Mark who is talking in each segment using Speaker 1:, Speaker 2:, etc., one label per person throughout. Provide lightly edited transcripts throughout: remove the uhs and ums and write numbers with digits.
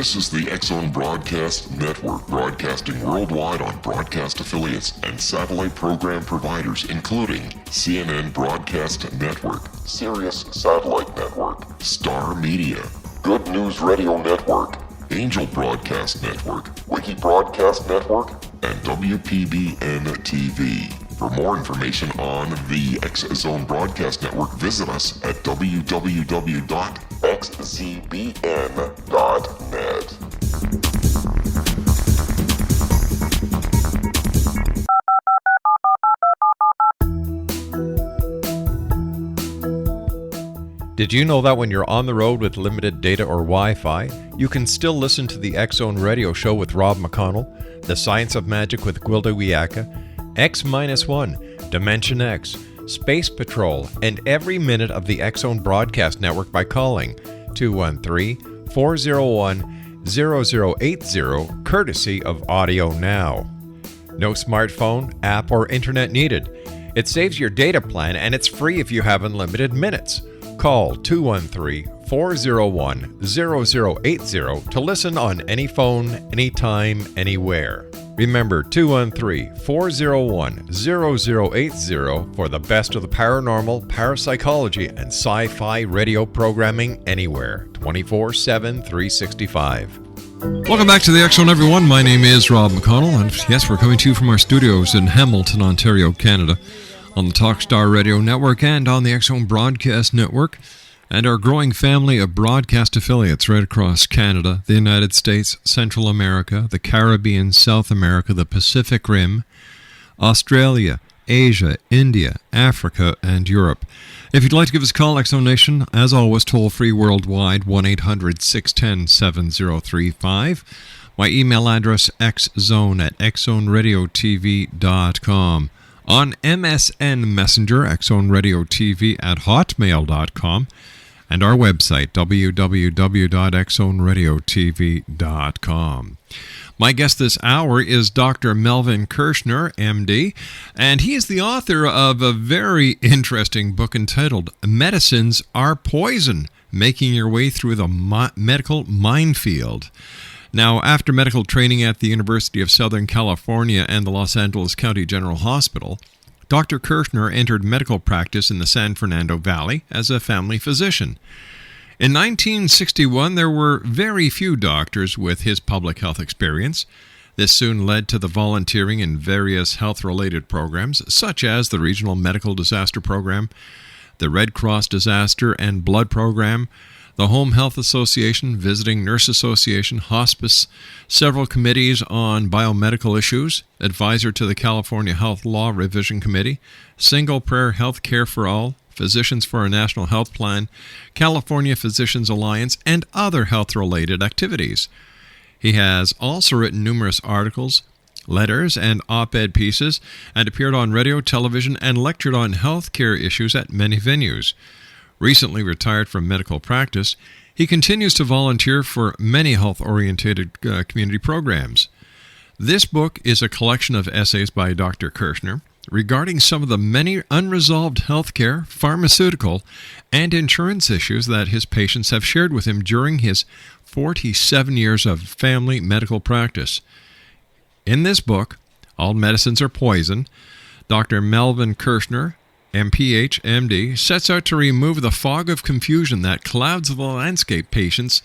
Speaker 1: This is the X-Zone Broadcast Network, broadcasting worldwide on broadcast affiliates and satellite program providers, including CNN Broadcast Network, Sirius Satellite Network, Star Media, Good News Radio Network, Angel Broadcast Network, Wiki Broadcast Network, and WPBN TV. For more information on the X-Zone Broadcast Network, visit us at www.xzbn.net.
Speaker 2: Did you know that when you're on the road with limited data or Wi-Fi, you can still listen to the X-Zone Radio Show with Rob McConnell, The Science of Magic with Gwilda Wiyaka, X-1, Dimension X, Space Patrol, and every minute of the X-Zone Broadcast Network by calling 213-401-0080, courtesy of Audio Now. No smartphone, app, or internet needed. It saves your data plan and it's free if you have unlimited minutes. Call 213-401-0080 to listen on any phone, anytime, anywhere. Remember 213-401-0080 for the best of the paranormal, parapsychology, and sci-fi radio programming anywhere, 24/7, 365.
Speaker 3: Welcome back to the X-Zone, everyone. My name is Rob McConnell, and yes, we're coming to you from our studios in Hamilton, Ontario, Canada, on the Talkstar Radio Network and on the X-Zone Broadcast Network, and our growing family of broadcast affiliates right across Canada, the United States, Central America, the Caribbean, South America, the Pacific Rim, Australia, Asia, India, Africa, and Europe. If you'd like to give us a call, X-Zone Nation, as always, toll-free worldwide, 1-800-610-7035. My email address, xzone@xzoneradiotv.com. On MSN Messenger, xzoneradiotv@hotmail.com. And our website, www.xzoneradiotv.com. My guest this hour is Dr. Melvin Kirschner, MD, and he is the author of a very interesting book entitled Medicines Are Poison, Making Your Way Through the Medical Minefield. Now, after medical training at the University of Southern California and the Los Angeles County General Hospital, Dr. Kirschner entered medical practice in the San Fernando Valley as a family physician. In 1961, there were very few doctors with his public health experience. This soon led to the volunteering in various health-related programs, such as the Regional Medical Disaster Program, the Red Cross Disaster and Blood Program, the Home Health Association, Visiting Nurse Association, Hospice, several committees on biomedical issues, advisor to the California Health Law Revision Committee, Single Prayer Health Care for All, Physicians for a National Health Plan, California Physicians Alliance, and other health-related activities. He has also written numerous articles, letters, and op-ed pieces, and appeared on radio, television, and lectured on healthcare issues at many venues. Recently retired from medical practice, he continues to volunteer for many health-oriented community programs. This book is a collection of essays by Dr. Kirschner regarding some of the many unresolved healthcare, pharmaceutical, and insurance issues that his patients have shared with him during his 47 years of family medical practice. In this book, All Medicines Are Poison, Dr. Melvin Kirschner, MPH, MD, sets out to remove the fog of confusion that clouds the landscape patients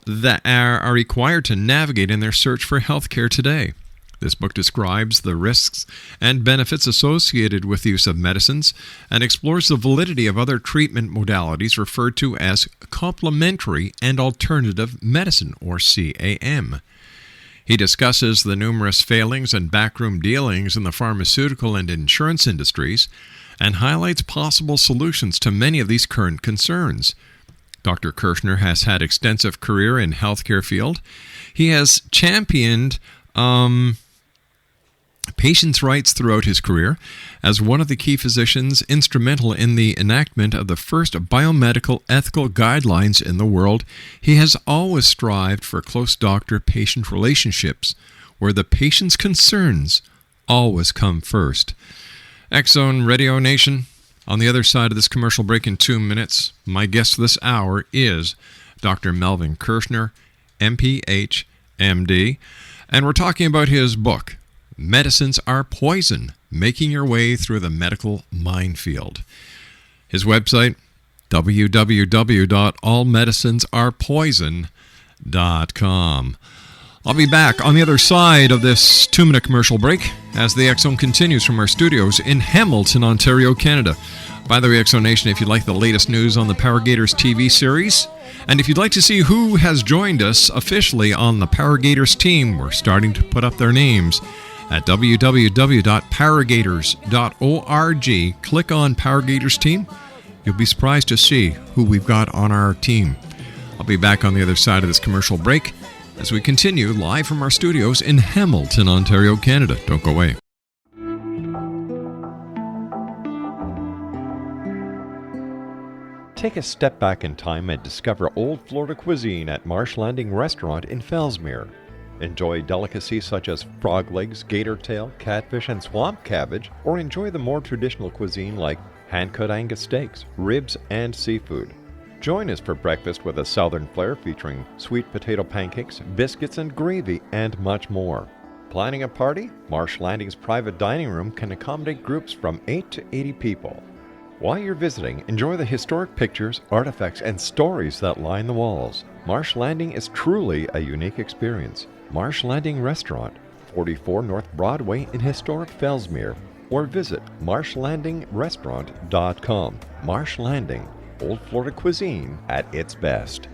Speaker 3: that are required to navigate in their search for health care today. This book describes the risks and benefits associated with the use of medicines and explores the validity of other treatment modalities referred to as complementary and alternative medicine, or CAM. He discusses the numerous failings and backroom dealings in the pharmaceutical and insurance industries and highlights possible solutions to many of these current concerns. Dr. Kirschner has had extensive career in healthcare field. He has championed patients' rights throughout his career. As one of the key physicians instrumental in the enactment of the first biomedical ethical guidelines in the world, he has always strived for close doctor-patient relationships where the patient's concerns always come first. X-Zone Radio Nation, on the other side of this commercial break in 2 minutes, my guest this hour is Dr. Melvin Kirschner, MPH, MD. And we're talking about his book, Medicines Are Poison, Making Your Way Through the Medical Minefield. His website, www.allmedicinesarepoison.com. I'll be back on the other side of this 2-minute commercial break as the X Zone continues from our studios in Hamilton, Ontario, Canada. By the way, X Zone Nation, if you'd like the latest news on the Power Gators TV series, and if you'd like to see who has joined us officially on the Power Gators team, we're starting to put up their names at www.powergators.org. Click on Power Gators team. You'll be surprised to see who we've got on our team. I'll be back on the other side of this commercial break as we continue live from our studios in Hamilton, Ontario, Canada. Don't go away.
Speaker 2: Take a step back in time and discover old Florida cuisine at Marsh Landing Restaurant in Fellsmere. Enjoy delicacies such as frog legs, gator tail, catfish, and swamp cabbage, or enjoy the more traditional cuisine like hand-cut Angus steaks, ribs, and seafood. Join us for breakfast with a southern flair featuring sweet potato pancakes, biscuits and gravy, and much more. Planning a party? Marsh Landing's private dining room can accommodate groups from 8 to 80 people. While you're visiting, enjoy the historic pictures, artifacts, and stories that line the walls. Marsh Landing is truly a unique experience. Marsh Landing Restaurant, 44 North Broadway in historic Fellsmere, or visit marshlandingrestaurant.com. Marsh Landing, old Florida cuisine at its best.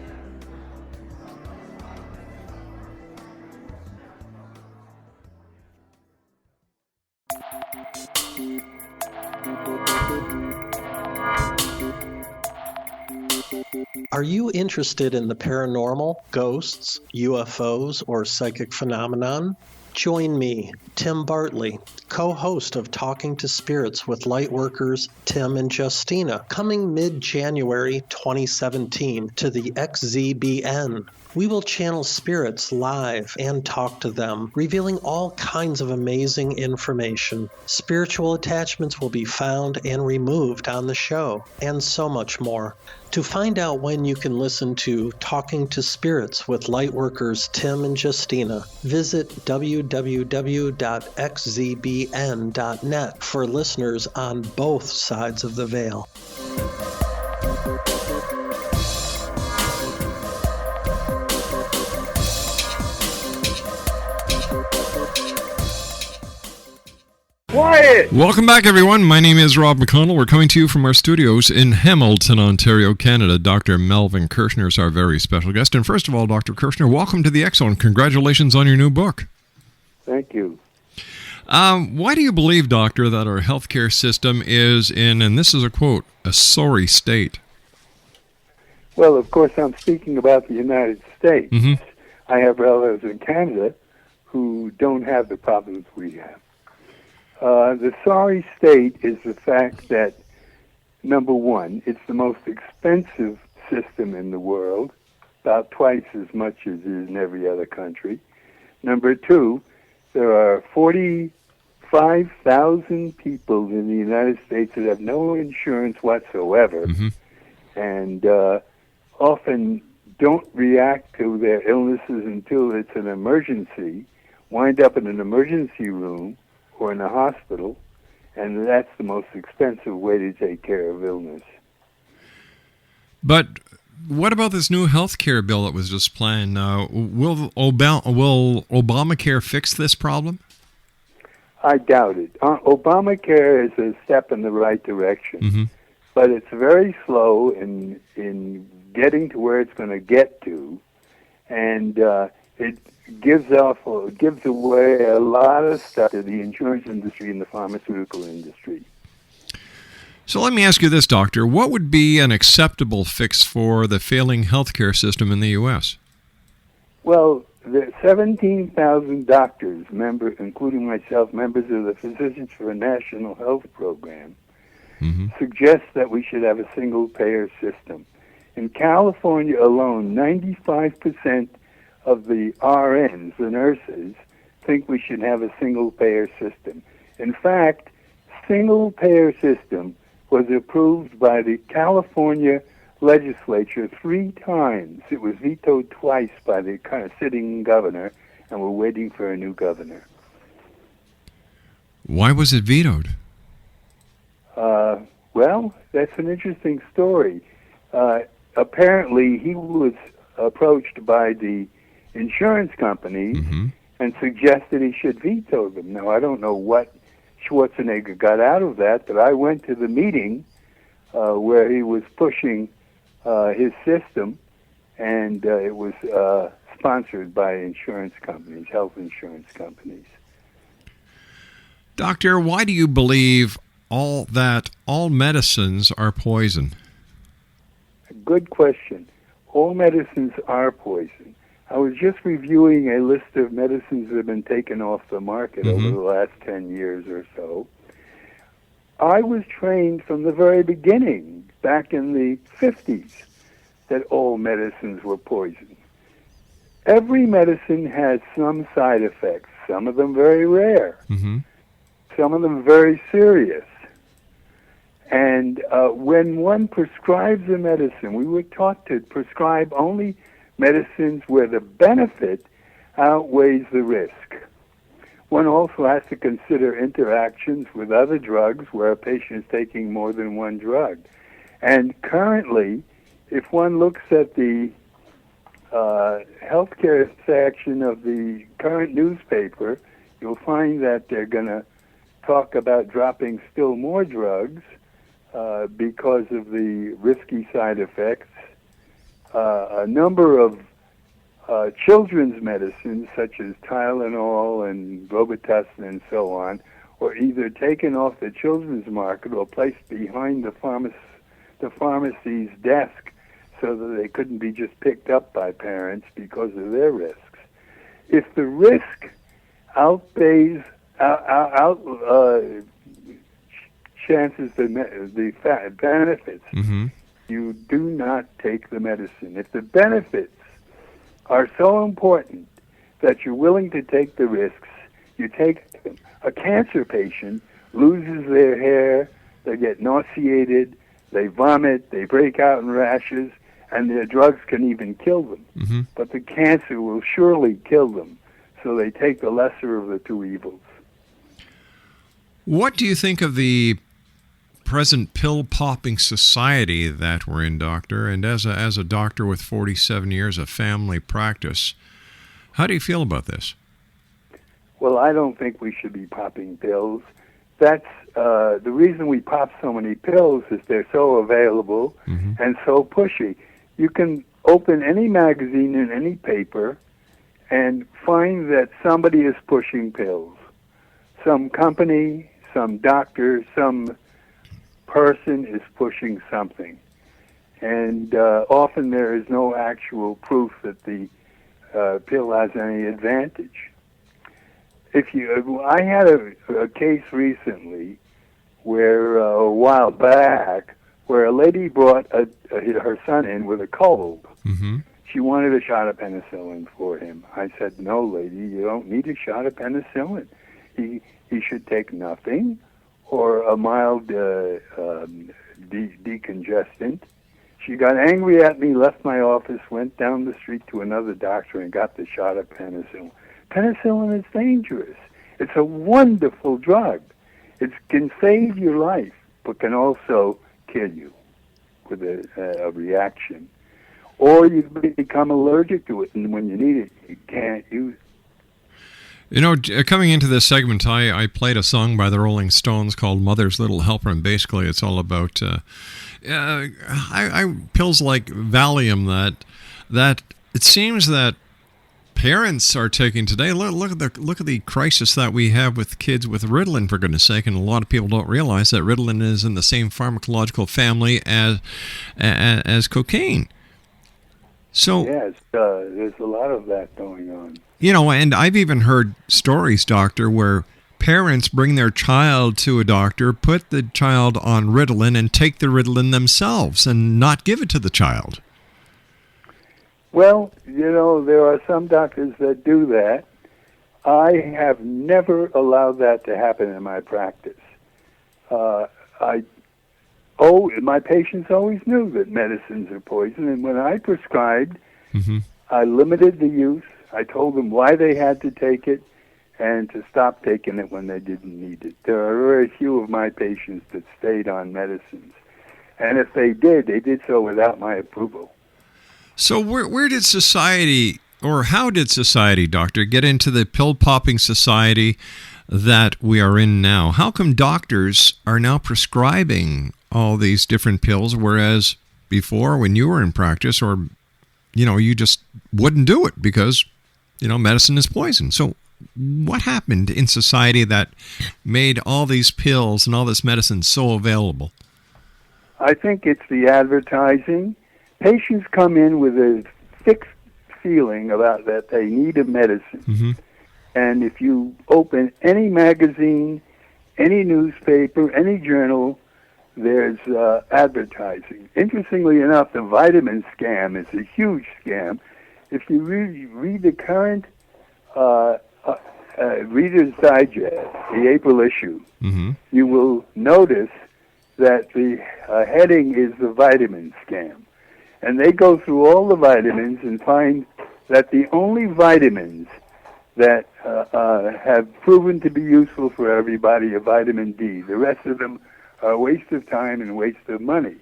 Speaker 4: Are you interested in the paranormal, ghosts, UFOs, or psychic phenomenon? Join me, Tim Bartley, co-host of Talking to Spirits with Lightworkers Tim and Justina, coming mid-January 2017 to the XZBN. We will channel spirits live and talk to them, revealing all kinds of amazing information. Spiritual attachments will be found and removed on the show, and so much more. To find out when you can listen to Talking to Spirits with Lightworkers Tim and Justina, visit www.xzbn.net for listeners on both sides of the veil.
Speaker 5: Quiet!
Speaker 3: Welcome back, everyone. My name is Rob McConnell. We're coming to you from our studios in Hamilton, Ontario, Canada. Dr. Melvin Kirschner is our very special guest. And first of all, Dr. Kirschner, welcome to the X Zone. Congratulations on your new book.
Speaker 5: Thank you.
Speaker 3: Why do you believe, Doctor, that our healthcare system is in, and this is a quote, a sorry state?
Speaker 5: Well, of course, I'm speaking about the United States.
Speaker 3: Mm-hmm.
Speaker 5: I have relatives in Canada who don't have the problems we have. The sorry state is the fact that, number one, it's the most expensive system in the world, about twice as much as it is in every other country. Number two, there are 45,000 people in the United States that have no insurance whatsoever,
Speaker 3: Mm-hmm.
Speaker 5: and often don't react to their illnesses until it's an emergency, wind up in an emergency room, or in a hospital, and that's the most expensive way to take care of illness.
Speaker 3: But what about this new health care bill that was just planned? Will Obamacare fix this problem?
Speaker 5: I doubt it. Obamacare is a step in the right direction,
Speaker 3: Mm-hmm.
Speaker 5: but it's very slow in getting to where it's going to get to, and it gives away a lot of stuff to the insurance industry and the pharmaceutical industry.
Speaker 3: So let me ask you this, Doctor. What would be an acceptable fix for the failing healthcare system in the U.S.?
Speaker 5: Well, the 17,000 doctors, including myself, members of the Physicians for a National Health Program,
Speaker 3: Mm-hmm.
Speaker 5: suggest that we should have a single-payer system. In California alone, 95% of the RNs, the nurses, think we should have a single-payer system. In fact, single-payer system was approved by the California legislature 3 times. It was vetoed twice by the sitting governor, and we're waiting for a new governor.
Speaker 3: Why was it vetoed?
Speaker 5: Well, that's an interesting story. Apparently, he was approached by the insurance companies and suggested he should veto them. Now, I don't know what Schwarzenegger got out of that, but I went to the meeting where he was pushing his system, and it was sponsored by insurance companies, health insurance companies.
Speaker 3: Doctor, why do you believe all medicines are poison?
Speaker 5: Good question. All medicines are poison. I was just reviewing a list of medicines that have been taken off the market over the last 10 years or so. I was trained from the very beginning, back in the 50s, that all medicines were poison. Every medicine has some side effects, some of them very rare, some of them very serious. And when one prescribes a medicine, we were taught to prescribe only medicines where the benefit outweighs the risk. One also has to consider interactions with other drugs where a patient is taking more than one drug. And currently, if one looks at the healthcare section of the current newspaper, you'll find that they're going to talk about dropping still more drugs because of the risky side effects. A number of children's medicines, such as Tylenol and Robitussin and so on, were either taken off the children's market or placed behind the pharmacy's desk so that they couldn't be just picked up by parents because of their risks. If the risk outweighs chances the benefits, you do not take the medicine. If the benefits are so important that you're willing to take the risks, you take them. A cancer patient loses their hair, they get nauseated, they vomit, they break out in rashes, and their drugs can even kill them. But the cancer will surely kill them, so they take the lesser of the two evils.
Speaker 3: What do you think of the present pill-popping society that we're in, Doctor? And as a doctor with 47 years of family practice, how do you feel about this?
Speaker 5: Well, I don't think we should be popping pills. That's the reason we pop so many pills is they're so available and so pushy. You can open any magazine in any paper and find that somebody is pushing pills. Some company, some doctor, some person is pushing something. And often there is no actual proof that the pill has any advantage. I had a case recently where, a while back, where a lady brought her son in with a cold. She wanted a shot of penicillin for him. I said, no, lady, you don't need a shot of penicillin. He should take nothing or a mild decongestant. She got angry at me, left my office, went down the street to another doctor and got the shot of penicillin. Penicillin is dangerous. It's a wonderful drug. It can save your life, but can also kill you with a reaction. Or you become allergic to it, and when you need it, you can't use it.
Speaker 3: You know, coming into this segment, I played a song by the Rolling Stones called Mother's Little Helper, and basically it's all about pills like Valium that it seems that parents are taking today. Look at the crisis that we have with kids with Ritalin, for goodness sake, and a lot of people don't realize that Ritalin is in the same pharmacological family as cocaine. So
Speaker 5: yes, there's a lot of that going on.
Speaker 3: You know, and I've even heard stories, Doctor, where parents bring their child to a doctor, put the child on Ritalin, and take the Ritalin themselves and not give it to the child.
Speaker 5: Well, you know, there are some doctors that do that. I have never allowed that to happen in my practice. I my patients always knew that medicines are poison, and when I prescribed, I limited the use. I told them why they had to take it and to stop taking it when they didn't need it. There are very few of my patients that stayed on medicines. And if they did so without my approval.
Speaker 3: So where did society, or how did society, doctor, get into the pill-popping society that we are in now? How come doctors are now prescribing all these different pills, whereas before, when you were in practice, or, you just wouldn't do it because, medicine is poison? So what happened in society that made all these pills and all this medicine so available?
Speaker 5: I think it's the advertising. Patients come in with a fixed feeling about that they need a medicine. And if you open any magazine, any newspaper, any journal, there's advertising. Interestingly enough, the vitamin scam is a huge scam. If you read the current Reader's Digest, the April issue, you will notice that the heading is the vitamin scam. And they go through all the vitamins and find that the only vitamins that have proven to be useful for everybody are vitamin D. The rest of them are a waste of time and a waste of money.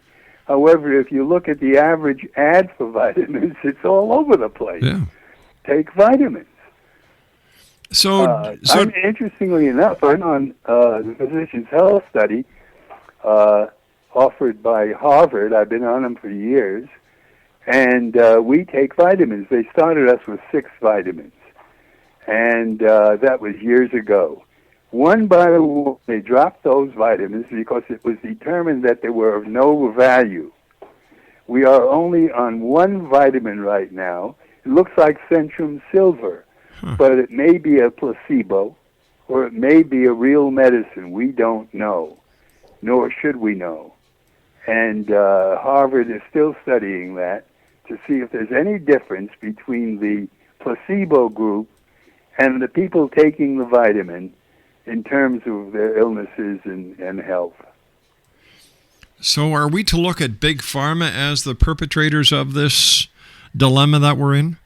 Speaker 5: However, if you look at the average ad for vitamins, it's all over the place.
Speaker 3: Yeah.
Speaker 5: Take vitamins.
Speaker 3: So
Speaker 5: interestingly enough, I'm on the Physician's Health Study offered by Harvard. I've been on them for years. And we take vitamins. They started us with 6 vitamins. And that was years ago. One by one, they dropped those vitamins because it was determined that they were of no value. We are only on one vitamin right now. It looks like Centrum Silver, but it may be a placebo, or it may be a real medicine. We don't know, nor should we know. And Harvard is still studying that to see if there's any difference between the placebo group and the people taking the vitamin in terms of their illnesses and health.
Speaker 3: So are we to look at Big Pharma as the perpetrators of this dilemma that we're in?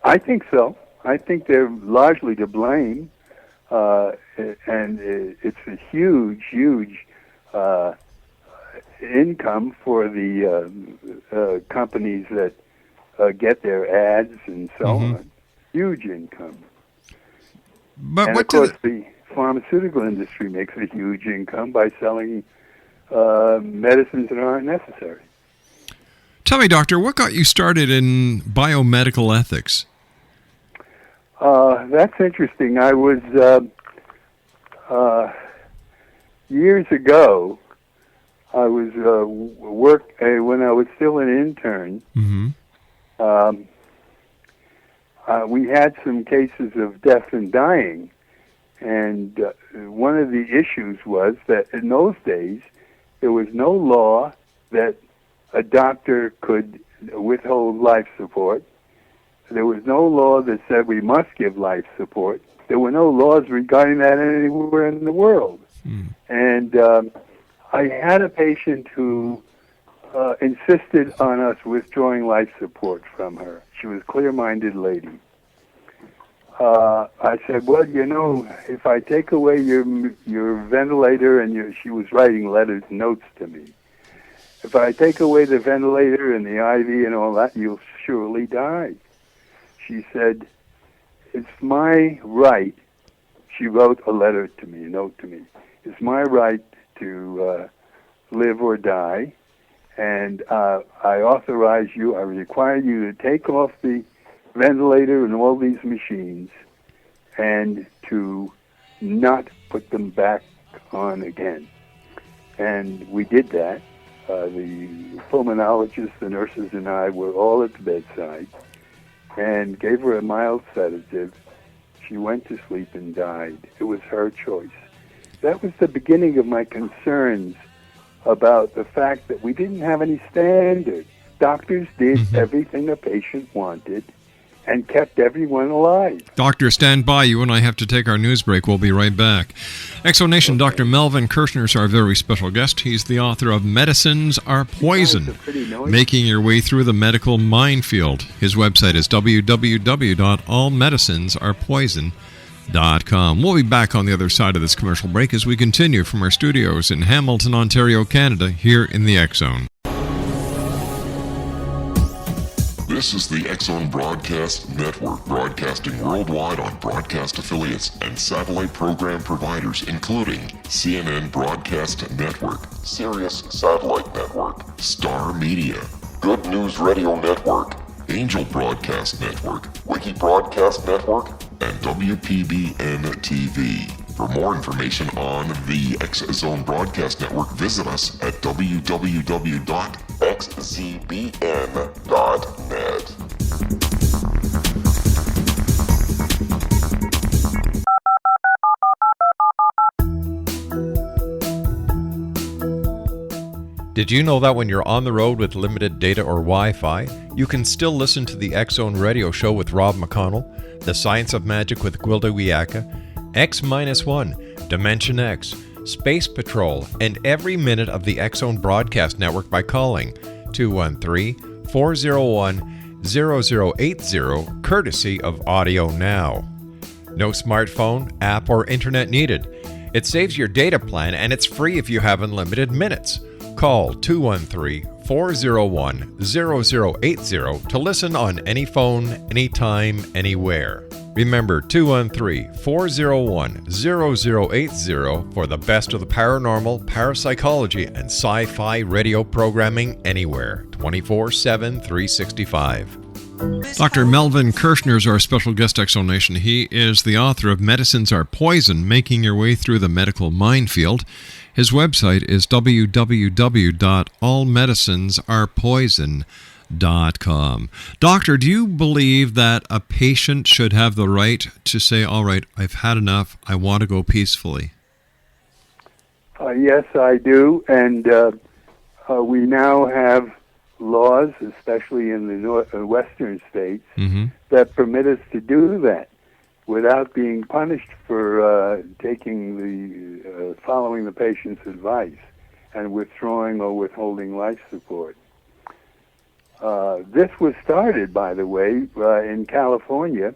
Speaker 5: I think so. I think they're largely to blame, and it's a huge income for the companies that get their ads and so on. Huge income.
Speaker 3: But
Speaker 5: and
Speaker 3: what
Speaker 5: of course, the pharmaceutical industry makes a huge income by selling medicines that aren't necessary.
Speaker 3: Tell me, doctor, what got you started in biomedical ethics?
Speaker 5: That's interesting. I was years ago. I was when I was still an intern. We had some cases of death and dying, and one of the issues was that in those days there was no law that a doctor could withhold life support. There was no law that said we must give life support. There were no laws regarding that anywhere in the world. And I had a patient who insisted on us withdrawing life support from her. She was a clear-minded lady. I said, well, if I take away your ventilator and she was writing notes to me. If I take away the ventilator and the IV and all that, you'll surely die. She said, it's my right. She wrote a note to me. It's my right to live or die, and I authorize you, I require you to take off the ventilator and all these machines and to not put them back on again. And we did that. The pulmonologist, the nurses, and I were all at the bedside and gave her a mild sedative. She went to sleep and died. It was her choice. That was the beginning of my concerns about the fact that we didn't have any standards. Doctors did everything a patient wanted, and kept everyone alive.
Speaker 3: Doctor, stand by. You and I have to take our news break. We'll be right back. Exonation, Dr. Melvin Kirschner is our very special guest. He's the author of Medicines Are Poison, Making Your Way Through the Medical Minefield. His website is www.allmedicinesarepoison.com. We'll be back on the other side of this commercial break as we continue from our studios in Hamilton, Ontario, Canada, here in the X Zone.
Speaker 1: This is the X Zone Broadcast Network, broadcasting worldwide on broadcast affiliates and satellite program providers, including CNN Broadcast Network, Sirius Satellite Network, Star Media, Good News Radio Network, Angel Broadcast Network, Wiki Broadcast Network, and WPBN TV. For more information on the X Zone Broadcast Network, visit us at www.xzbn.net.
Speaker 2: Did you know that when you're on the road with limited data or Wi-Fi, you can still listen to the X Zone Radio Show with Rob McConnell, The Science of Magic with Gwilda Wiyaka, X-1, Dimension X, Space Patrol, and every minute of the X Zone Broadcast Network by calling 213-401-0080, courtesy of Audio Now. No smartphone, app, or internet needed. It saves your data plan and it's free if you have unlimited minutes. Call 213-401-0080 to listen on any phone, anytime, anywhere. Remember 213-401-0080 for the best of the paranormal, parapsychology, and sci-fi radio programming anywhere, 24/7, 365.
Speaker 3: Dr. Melvin Kirschner is our special guest, Exonation. He is the author of Medicines Are Poison, Making Your Way Through the Medical Minefield. His website is www.allmedicinesarepoison.com. Doctor, do you believe that a patient should have the right to say, all right, I've had enough, I want to go peacefully?
Speaker 5: Yes, I do, and we now have laws, especially in the western states, that permit us to do that without being punished for following the patient's advice and withdrawing or withholding life support. This was started, by the way, in California.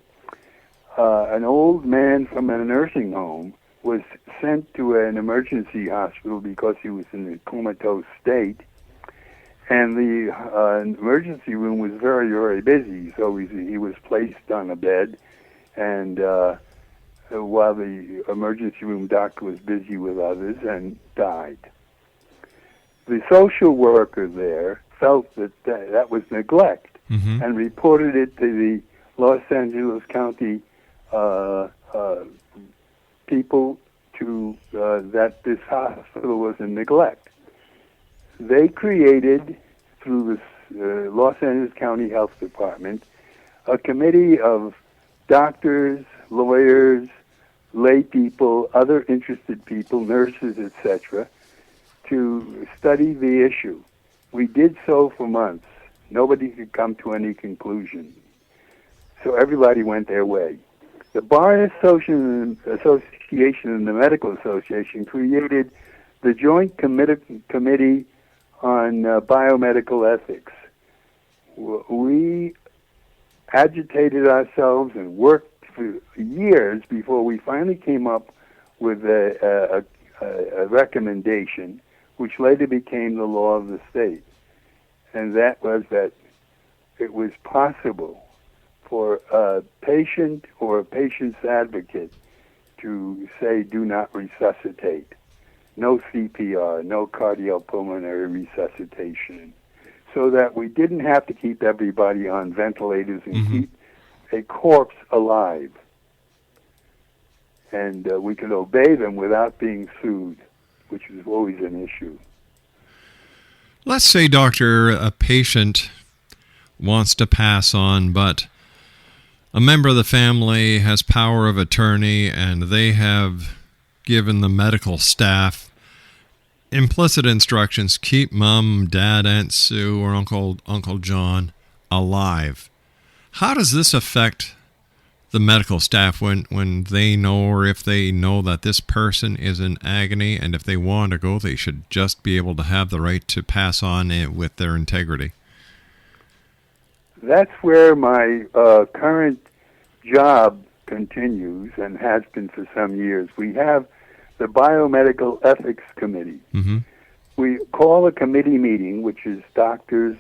Speaker 5: An old man from a nursing home was sent to an emergency hospital because he was in a comatose state, and the emergency room was very, very busy, so he was placed on a bed, and while the emergency room doctor was busy with others, and died. The social worker there felt that was neglect and reported it to the Los Angeles County people that this hospital was in neglect. They created, through the Los Angeles County Health Department, a committee of doctors, lawyers, lay people, other interested people, nurses, etc., to study the issue. We did so for months. Nobody could come to any conclusion. So everybody went their way. The Bar Association and the Medical Association created the Joint Committee on Biomedical Ethics. We agitated ourselves and worked for years before we finally came up with a recommendation, which later became the law of the state. And that was that it was possible for a patient or a patient's advocate to say, do not resuscitate. No CPR, no cardiopulmonary resuscitation. So that we didn't have to keep everybody on ventilators and keep a corpse alive. And we could obey them without being sued, which is always an issue.
Speaker 3: Let's say, doctor, a patient wants to pass on, but a member of the family has power of attorney and they have given the medical staff implicit instructions, keep Mom, Dad, Aunt Sue, or Uncle John alive. How does this affect the medical staff when they know, or if they know, that this person is in agony, and if they want to go, they should just be able to have the right to pass on it with their integrity?
Speaker 5: That's where my current job continues and has been for some years. We have the Biomedical Ethics Committee.
Speaker 3: Mm-hmm.
Speaker 5: We call a committee meeting, which is doctors,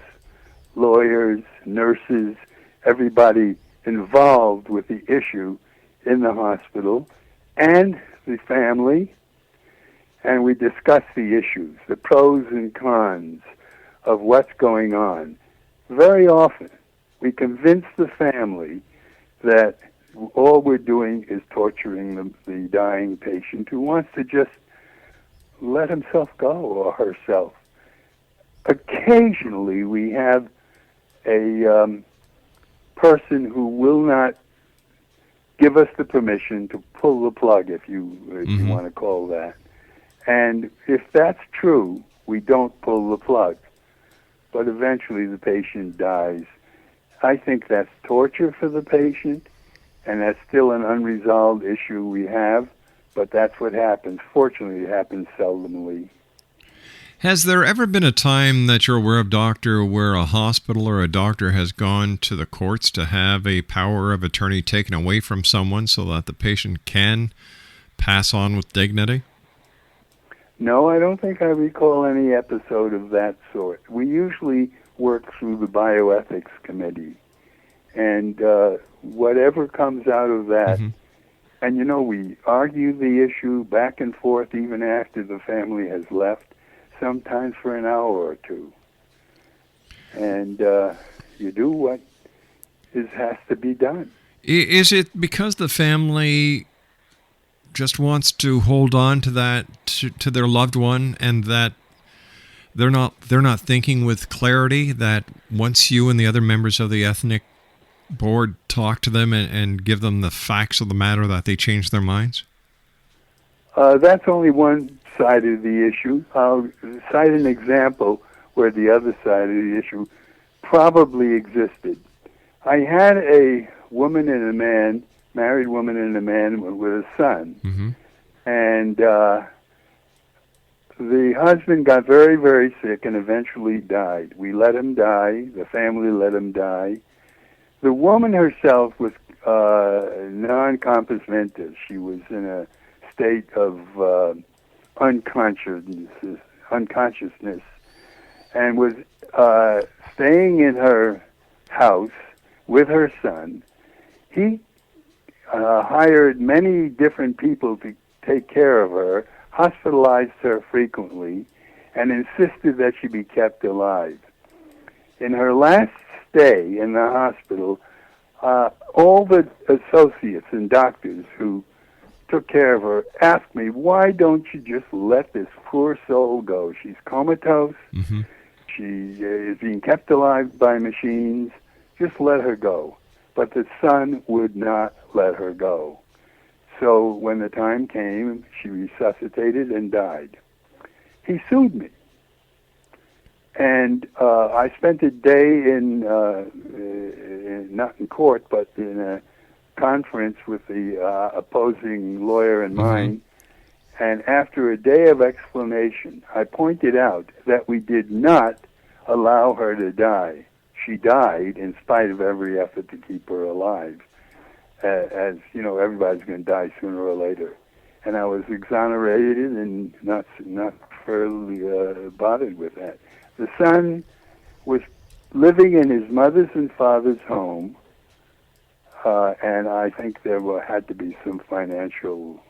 Speaker 5: lawyers, nurses, everybody involved with the issue in the hospital, and the family, and we discuss the issues, the pros and cons of what's going on. Very often, we convince the family that all we're doing is torturing the dying patient who wants to just let himself go or herself. Occasionally, we have a person who will not give us the permission to pull the plug, if you want to call that. And if that's true, we don't pull the plug. But eventually the patient dies. I think that's torture for the patient, and that's still an unresolved issue we have, but that's what happens. Fortunately, it happens seldomly.
Speaker 3: Has there ever been a time that you're aware of, doctor, where a hospital or a doctor has gone to the courts to have a power of attorney taken away from someone so that the patient can pass on with dignity?
Speaker 5: No, I don't think I recall any episode of that sort. We usually work through the Bioethics Committee, and whatever comes out of that, and we argue the issue back and forth even after the family has left, sometimes for an hour or two. And you do what has to be done.
Speaker 3: Is it because the family just wants to hold on to that, to their loved one, and that they're not thinking with clarity, that once you and the other members of the ethnic board talk to them and give them the facts of the matter, that they change their minds?
Speaker 5: That's only one side of the issue. I'll cite an example where the other side of the issue probably existed. I had a woman and a man, married woman and a man with a son, and the husband got very, very sick and eventually died. We let him die. The family let him die. The woman herself was non-compass mentis. She was in a state of unconsciousness, and was staying in her house with her son. He hired many different people to take care of her, hospitalized her frequently, and insisted that she be kept alive. In her last stay in the hospital, all the associates and doctors who took care of her asked me, why don't you just let this poor soul go? She's comatose. She is being kept alive by machines. Just let her go. But the son would not let her go. So when the time came, she resuscitated and died. He sued me. And I spent a day not in court, but in a conference with the opposing lawyer and mine. And after a day of explanation, I pointed out that we did not allow her to die. She died in spite of every effort to keep her alive. As you know, everybody's going to die sooner or later. And I was exonerated and not further bothered with that. The son was living in his mother's and father's home, and I think there had to be some financial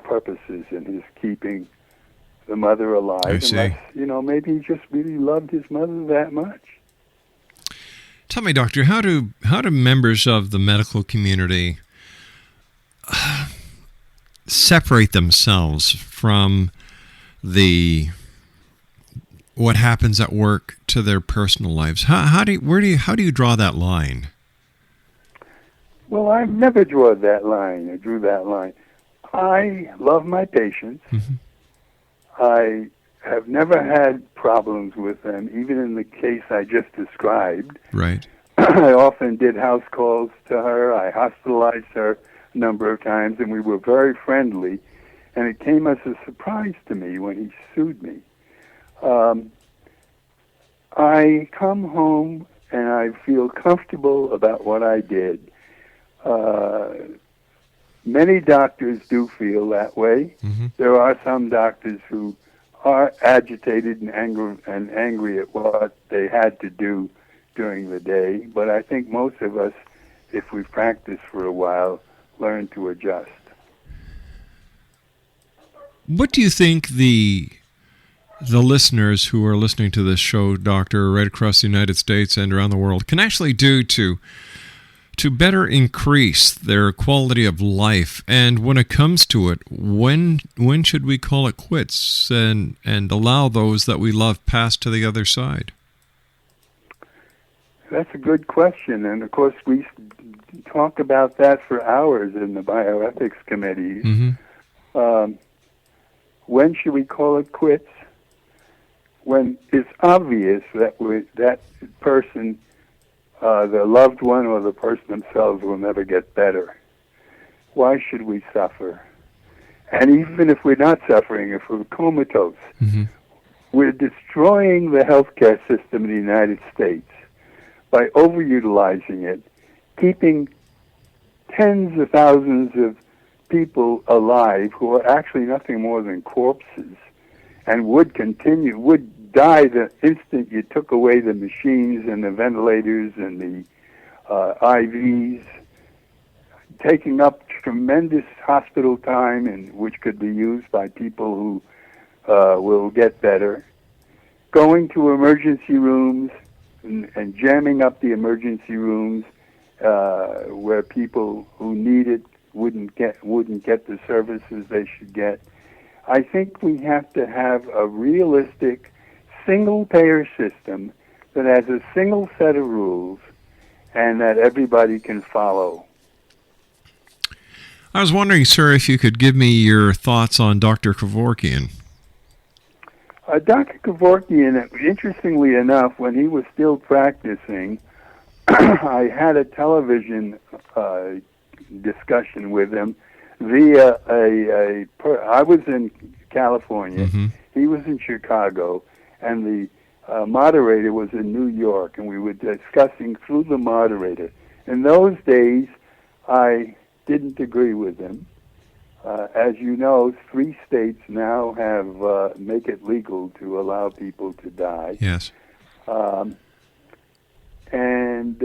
Speaker 5: purposes in his keeping the mother alive.
Speaker 3: I see.
Speaker 5: Unless, maybe he just really loved his mother that much.
Speaker 3: Tell me, doctor, how do members of the medical community separate themselves from what happens at work to their personal lives? How do you draw that line?
Speaker 5: Well, I've never drew that line. I love my patients. I have never had problems with them, even in the case I just described.
Speaker 3: Right.
Speaker 5: I often did house calls to her. I hospitalized her a number of times, and we were very friendly. And it came as a surprise to me when he sued me. I come home and I feel comfortable about what I did. Many doctors do feel that way.
Speaker 3: Mm-hmm.
Speaker 5: There are some doctors who are agitated and angry at what they had to do during the day, but I think most of us, if we practice for a while, learn to adjust.
Speaker 3: What do you think the listeners who are listening to this show, Doctor, right across the United States and around the world, can actually do to better increase their quality of life? And when it comes to it, when should we call it quits and allow those that we love pass to the other side?
Speaker 5: That's a good question, and of course we talk about that for hours in the bioethics committees.
Speaker 3: Mm-hmm.
Speaker 5: When should we call it quits? When it's obvious that that person, the loved one or the person themselves, will never get better. Why should we suffer? And even if we're not suffering, if we're comatose,
Speaker 3: mm-hmm.
Speaker 5: we're destroying the healthcare system in the United States by overutilizing it, keeping tens of thousands of people alive who are actually nothing more than corpses and would die the instant you took away the machines and the ventilators and the IVs, taking up tremendous hospital time, and which could be used by people who will get better, going to emergency rooms and jamming up the emergency rooms where people who need it wouldn't get the services they should get. I think we have to have a realistic single-payer system that has a single set of rules and that everybody can follow.
Speaker 3: I was wondering, sir, if you could give me your thoughts on Dr. Kevorkian.
Speaker 5: Dr. Kevorkian, interestingly enough, when he was still practicing, I had a television discussion with him via I was in California,
Speaker 3: mm-hmm.
Speaker 5: he was in Chicago, and the moderator was in New York, and we were discussing through the moderator. In those days, I didn't agree with him. As you know, 3 states now have make it legal to allow people to die.
Speaker 3: Yes.
Speaker 5: And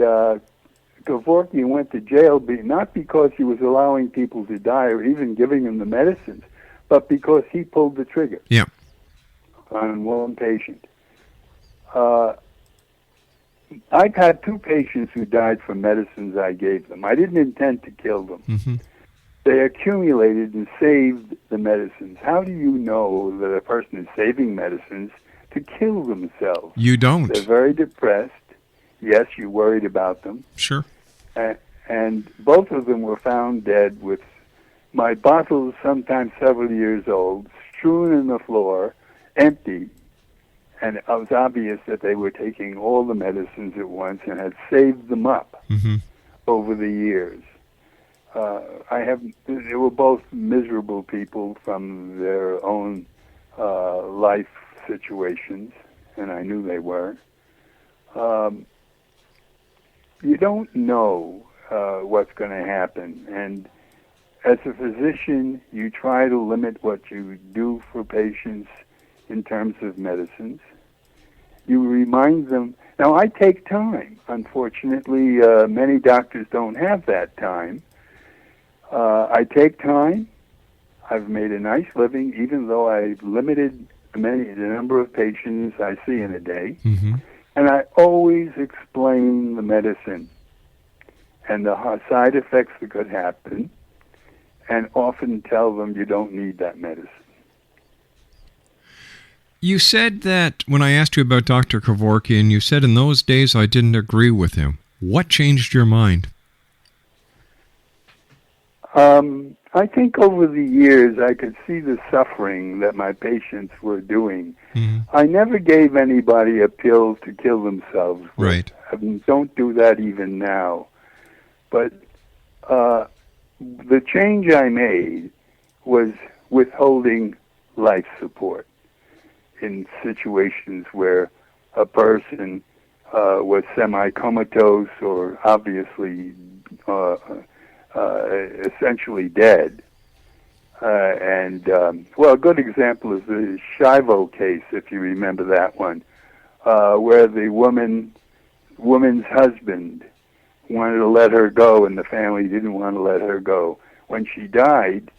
Speaker 5: Kevorkian went to jail not because he was allowing people to die or even giving them the medicines, but because he pulled the trigger on one patient. I've had 2 patients who died from medicines I gave them. I didn't intend to kill them.
Speaker 3: Mm-hmm.
Speaker 5: They accumulated and saved the medicines. How do you know that a person is saving medicines to kill themselves?
Speaker 3: You don't.
Speaker 5: They're very depressed. Yes, you're worried about them.
Speaker 3: Sure.
Speaker 5: And both of them were found dead with my bottles, sometimes several years old, strewn in the floor, empty. And it was obvious that they were taking all the medicines at once and had saved them up
Speaker 3: mm-hmm.
Speaker 5: over the years. They were both miserable people from their own life situations, and I knew they were. You don't know what's going to happen, and as a physician, you try to limit what you do for patients in terms of medicines. You remind them. Now, I take time. Unfortunately, many doctors don't have that time. I take time. I've made a nice living, even though I've limited the number of patients I see in a day.
Speaker 3: Mm-hmm.
Speaker 5: And I always explain the medicine and the side effects that could happen, and often tell them you don't need that medicine.
Speaker 3: You said that when I asked you about Dr. Kevorkian, you said in those days I didn't agree with him. What changed your mind?
Speaker 5: I think over the years I could see the suffering that my patients were doing.
Speaker 3: Mm-hmm.
Speaker 5: I never gave anybody a pill to kill themselves with.
Speaker 3: Right.
Speaker 5: don't do that even now. But the change I made was withholding life support in situations where a person was semi-comatose or obviously essentially dead. Well, a good example is the Shivo case, if you remember that one, where the woman's husband wanted to let her go, and the family didn't want to let her go. When she died,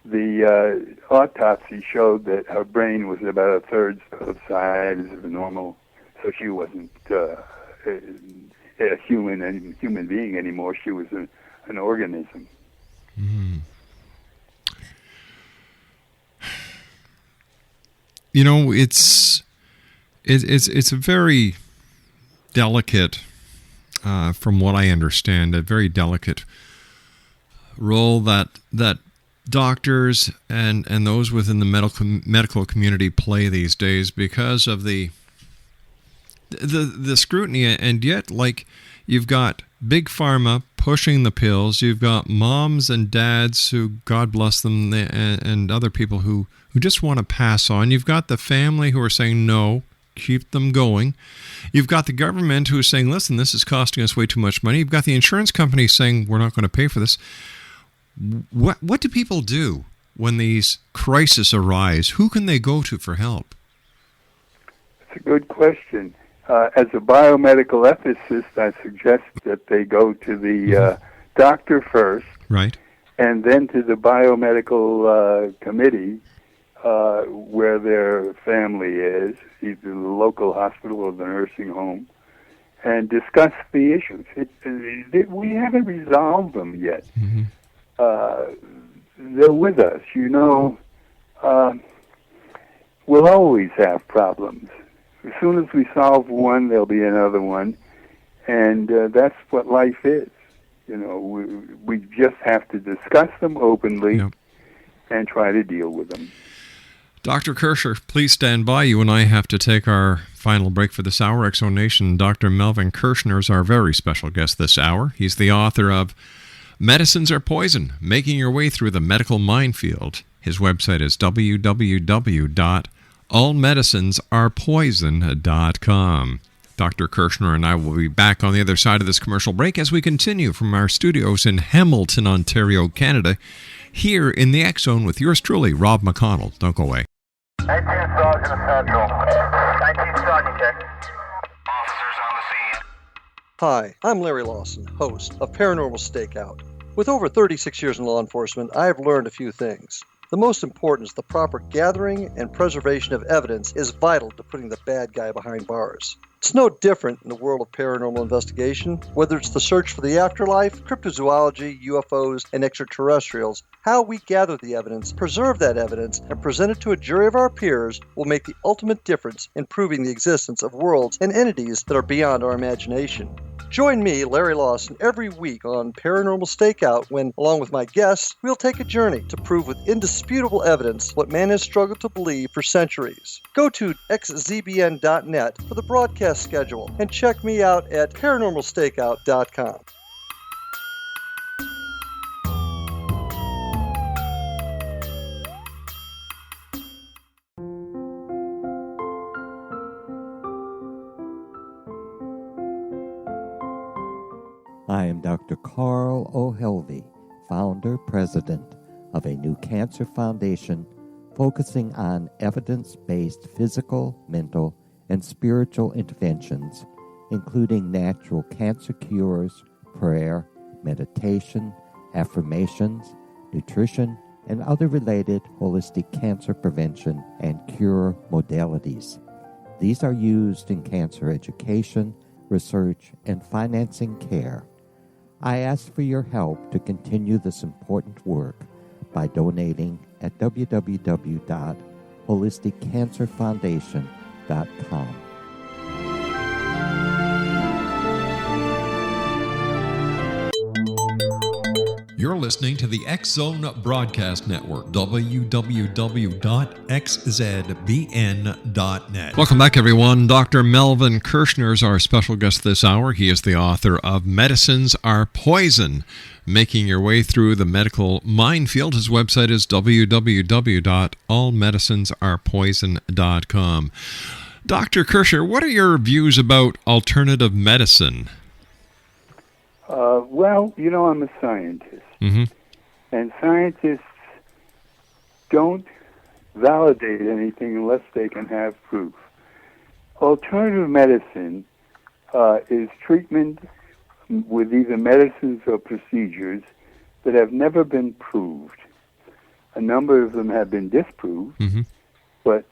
Speaker 5: the autopsy showed that her brain was about a third the size of normal, so she wasn't a human being anymore. She was an organism.
Speaker 3: Mm. You know, it's a very delicate, from what I understand, a very delicate role that doctors and those within the medical community play these days because of the scrutiny. And yet, like, you've got big pharma pushing the pills. You've got moms and dads who, God bless them, and other people who just want to pass on. You've got the family who are saying no, keep them going. You've got the government who is saying, listen, this is costing us way too much money. You've got the insurance company saying, we're not going to pay for this. What do people do when these crises arise? Who can they go to for help?
Speaker 5: It's a good question. As a biomedical ethicist, I suggest that they go to the doctor first,
Speaker 3: right,
Speaker 5: and then to the biomedical committee where their family is, either the local hospital or the nursing home, and discuss the issues. We haven't resolved them yet.
Speaker 3: Mm-hmm.
Speaker 5: They're with us. We'll always have problems. As soon as we solve one, there'll be another one, and that's what life is. We just have to discuss them openly and try to deal with them.
Speaker 3: Dr. Kirschner, please stand by. You and I have to take our final break for this hour. X-Zone Nation, Dr. Melvin Kirschner is our very special guest this hour. He's the author of Medicines Are Poison, Making Your Way Through the Medical Minefield. His website is www.allmedicinesarepoison.com. Dr. Kirschner and I will be back on the other side of this commercial break as we continue from our studios in Hamilton, Ontario, Canada, here in the X-Zone with yours truly, Rob McConnell. Don't go away.
Speaker 6: 18 Sergeant Central. 19 Sergeant, check. Officers on the scene.
Speaker 7: Hi, I'm Larry Lawson, host of Paranormal Stakeout. With over 36 years in law enforcement, I have learned a few things. The most important is the proper gathering and preservation of evidence is vital to putting the bad guy behind bars. It's no different in the world of paranormal investigation. Whether it's the search for the afterlife, cryptozoology, UFOs, and extraterrestrials, how we gather the evidence, preserve that evidence, and present it to a jury of our peers will make the ultimate difference in proving the existence of worlds and entities that are beyond our imagination. Join me, Larry Lawson, every week on Paranormal Stakeout when, along with my guests, we'll take a journey to prove with indisputable evidence what man has struggled to believe for centuries. Go to xzbn.net for the broadcast schedule and check me out at paranormalstakeout.com.
Speaker 8: I am Dr. Carl O'Helvey, founder, president of a new cancer foundation focusing on evidence-based physical, mental, and spiritual interventions, including natural cancer cures, prayer, meditation, affirmations, nutrition, and other related holistic cancer prevention and cure modalities. These are used in cancer education, research, and financing care. I ask for your help to continue this important work by donating at www.holisticcancerfoundation.com.
Speaker 3: You're listening to the X Zone Broadcast Network, www.xzbn.net. Welcome back, everyone. Dr. Melvin Kirschner is our special guest this hour. He is the author of Medicines Are Poison, Making Your Way Through the Medical Minefield. His website is www.allmedicinesarepoison.com. Dr. Kirschner, what are your views about alternative medicine?
Speaker 5: Well, I'm a scientist.
Speaker 3: Mm-hmm.
Speaker 5: And scientists don't validate anything unless they can have proof. Alternative medicine is treatment with either medicines or procedures that have never been proved. A number of them have been disproved, but,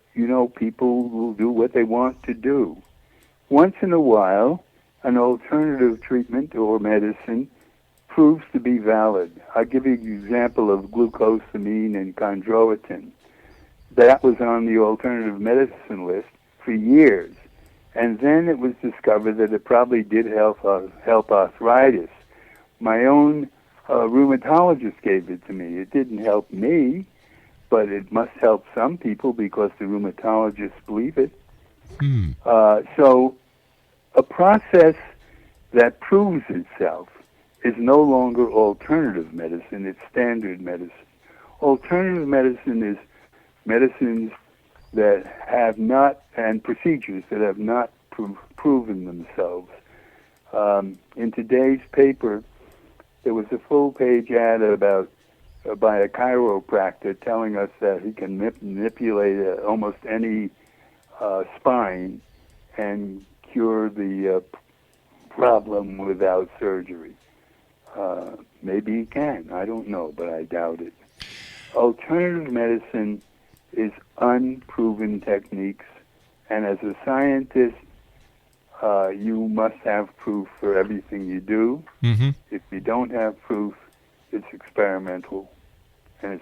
Speaker 5: people will do what they want to do. Once in a while, an alternative treatment or medicine proves to be valid. I'll give you an example of glucosamine and chondroitin. That was on the alternative medicine list for years. And then it was discovered that it probably did help arthritis. My own rheumatologist gave it to me. It didn't help me, but it must help some people because the rheumatologists believe it. So a process that proves itself is no longer alternative medicine, it's standard medicine. Alternative medicine is medicines that have not, and procedures that have not proven themselves. In today's paper, there was a full-page ad by a chiropractor telling us that he can manipulate almost any spine and cure the problem without surgery. Maybe he can. I don't know, but I doubt it. Alternative medicine is unproven techniques, and as a scientist, you must have proof for everything you do. If you don't have proof, it's experimental, and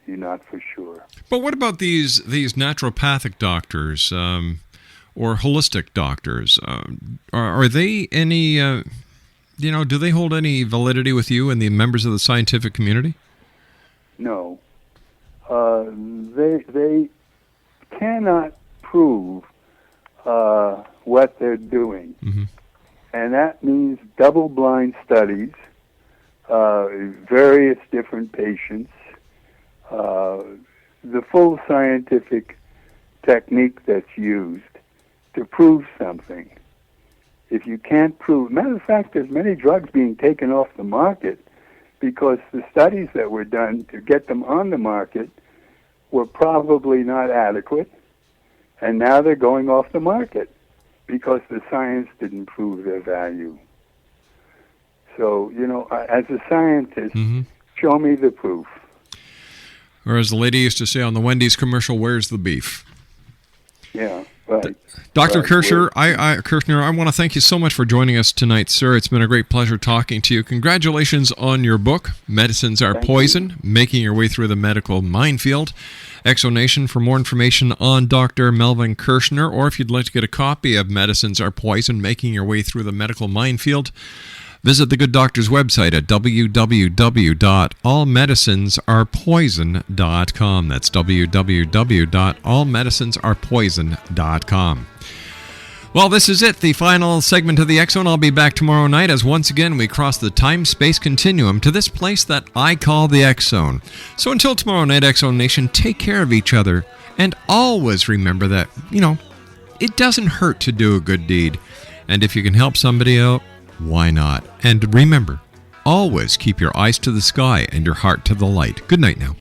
Speaker 5: you're not for sure.
Speaker 3: But what about these naturopathic doctors or holistic doctors? Are they any, do they hold any validity with you and the members of the scientific community?
Speaker 5: No. They cannot prove what they're doing. And that means double-blind studies, various different patients, the full scientific technique that's used to prove something. If you can't prove... Matter of fact, there's many drugs being taken off the market because the studies that were done to get them on the market were probably not adequate, and now they're going off the market because the science didn't prove their value. So, as a scientist, show me the proof.
Speaker 3: Or as the lady used to say on the Wendy's commercial, where's the beef?
Speaker 5: Yeah, right.
Speaker 3: Dr. Kirschner, Kirschner, I want to thank you so much for joining us tonight, sir. It's been a great pleasure talking to you. Congratulations on your book, Medicines Are Poison, Making Your Way Through the Medical Minefield. Exonation, for more information on Dr. Melvin Kirschner, or if you'd like to get a copy of Medicines Are Poison, Making Your Way Through the Medical Minefield, visit the Good Doctor's website at www.allmedicinesarepoison.com. That's www.allmedicinesarepoison.com. Well, this is it, the final segment of the X-Zone. I'll be back tomorrow night as once again we cross the time-space continuum to this place that I call the X-Zone. So until tomorrow night, X-Zone Nation, take care of each other and always remember that, it doesn't hurt to do a good deed. And if you can help somebody out, why not? And remember, always keep your eyes to the sky and your heart to the light. Good night now.